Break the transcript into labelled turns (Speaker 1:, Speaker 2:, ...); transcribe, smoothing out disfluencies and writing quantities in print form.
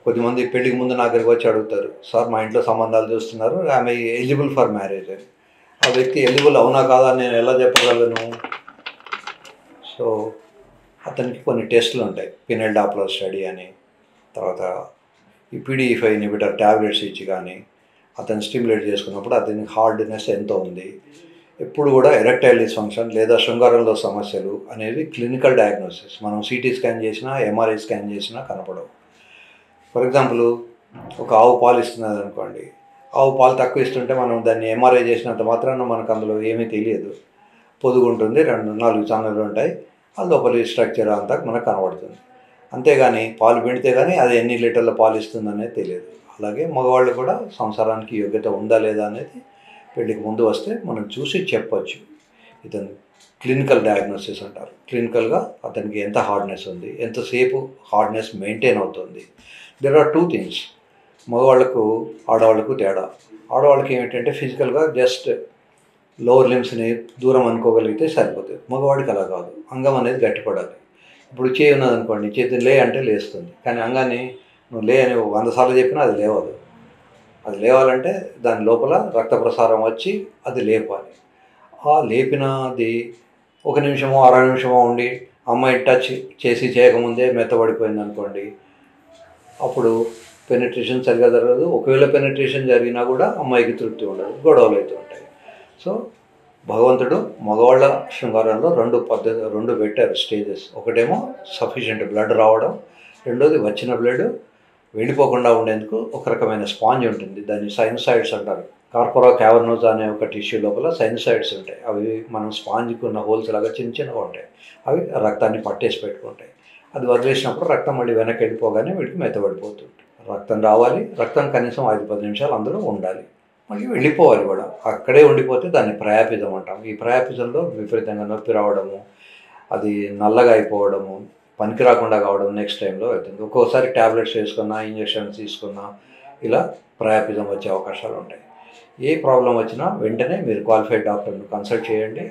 Speaker 1: కొద్దిమంది పెళ్ళికి ముందు నా దగ్గరికి వచ్చి అడుగుతారు, సార్ మా ఇంట్లో సంబంధాలు చూస్తున్నారు, ఆమె ఎలిజిబుల్ ఫర్ మ్యారేజ్ అని. ఆ వ్యక్తి ఎలిజిబుల్ అవునా కాదా అని నేను ఎలా చెప్పగలను? సో అతనికి కొన్ని టెస్టులు ఉంటాయి, పినల్ డాప్లర్ స్టడీ అని, తర్వాత ఈ PDE5 ఇన్హిబిటర్ ట్యాబ్లెట్స్ ఇచ్చి కానీ అతను స్టిమ్యులేట్ చేసుకున్నప్పుడు అతనికి హార్డ్నెస్ ఎంత ఉంది, ఎప్పుడు కూడా ఎరెక్టైల్ డిస్ఫంక్షన్ లేదా శృంగారంలో సమస్యలు అనేవి క్లినికల్ డయాగ్నోసిస్. మనం CT స్కాన్ చేసినా MRI స్కాన్ చేసినా కనపడవు. ఫర్ ఎగ్జాంపుల్, ఒక ఆవు పాలు ఇస్తున్నది అనుకోండి, ఆవు పాలు తక్కువ ఇస్తుంటే మనం దాన్ని MRI చేసినంత మాత్రాన మనకు అందులో ఏమీ తెలియదు. పొదుగు ఉంటుంది, 2-4 ఛానళ్ళు ఉంటాయి, ఆ లోపలి స్ట్రక్చర్ అంతా మనకు కనబడుతుంది. అంతేగాని పాలు పిండితే కానీ అది ఎన్ని లీటర్ల పాలు ఇస్తుంది అనేది తెలియదు. అలాగే మగవాళ్ళు కూడా సంసారానికి యోగ్యత ఉందా లేదా అనేది పెళ్ళికి ముందు వస్తే మనం చూసి చెప్పచ్చు. ఇతను క్లినికల్ డయాగ్నోసిస్ అంటారు. క్లినికల్గా అతనికి ఎంత హార్డ్నెస్ ఉంది, ఎంతసేపు హార్డ్నెస్ మెయింటైన్ అవుతుంది. దెర్ ఆర్ 2 థింగ్స్, మగవాళ్ళకు ఆడవాళ్ళకు తేడా. ఆడవాళ్ళకి ఏమిటంటే ఫిజికల్గా జస్ట్ లోవర్ లిమ్స్ని దూరం అనుకోగలిగితే సరిపోతుంది. మగవాడికి అలా కాదు, అంగం అనేది గట్టిపడాలి. ఇప్పుడు చేయి ఉన్నదనుకోండి, చేతిని లే అంటే లేస్తుంది, కానీ అంగాన్ని నువ్వు లే అని 100 సార్లు చెప్పినా అది లేవదు. అది లేవాలంటే దాని లోపల రక్త ప్రసారం వచ్చి అది లేపాలి. ఆ లేపినది 1 నిమిషమో అర నిమిషమో ఉండి అమ్మాయి టచ్ చేసి చేయకముందే మెత్తబడిపోయింది అనుకోండి, అప్పుడు పెనిట్రేషన్ సరిగా జరగదు. ఒకవేళ పెనిట్రేషన్ జరిగినా కూడా అమ్మాయికి తృప్తి ఉండదు, గొడవలు అవుతూ ఉంటాయి. సో భగవంతుడు మగవాళ్ళ శృంగారంలో 2 పెట్టారు స్టేజెస్. ఒకటేమో సఫిషియెంట్ బ్లడ్ రావడం, రెండోది వచ్చిన బ్లడ్ వెళ్ళిపోకుండా ఉండేందుకు ఒక రకమైన స్పాంజ్ ఉంటుంది, దాన్ని సైనసాయిడ్స్ అంటారు. కార్పొరా క్యావర్నోజా అనే ఒక టిష్యూ లోపల సైనసాయిడ్స్ ఉంటాయి. అవి మనం స్పాంజ్కి ఉన్న హోల్స్ లాగా చిన్న చిన్నగా ఉంటాయి. అవి రక్తాన్ని పట్టేసి పెట్టుకుంటాయి. అది వదిలేసినప్పుడు రక్తం మళ్ళీ వెనక్కి వెళ్ళిపోగానే వీటికి మెత్తబడిపోతుంది. రక్తం రావాలి, రక్తం కనీసం 5-10 నిమిషాలు అందులో ఉండాలి, మళ్ళీ వెళ్ళిపోవాలి కూడా. అక్కడే ఉండిపోతే దాన్ని ప్రయాపిజం అంటాం. ఈ ప్రయాపిజంలో విపరీతంగా నొప్పి రావడము, అది నల్లగా అయిపోవడము, పనికి రాకుండా కావడం నెక్స్ట్ టైంలో అవుతుంది. ఒక్కోసారి ట్యాబ్లెట్స్ వేసుకున్నా, ఇంజక్షన్స్ తీసుకున్నా ఇలా ప్రయాపిజం వచ్చే అవకాశాలు ఉంటాయి. ఏ ప్రాబ్లం వచ్చినా వెంటనే మీరు క్వాలిఫైడ్ డాక్టర్ని కన్సల్ట్ చేయండి.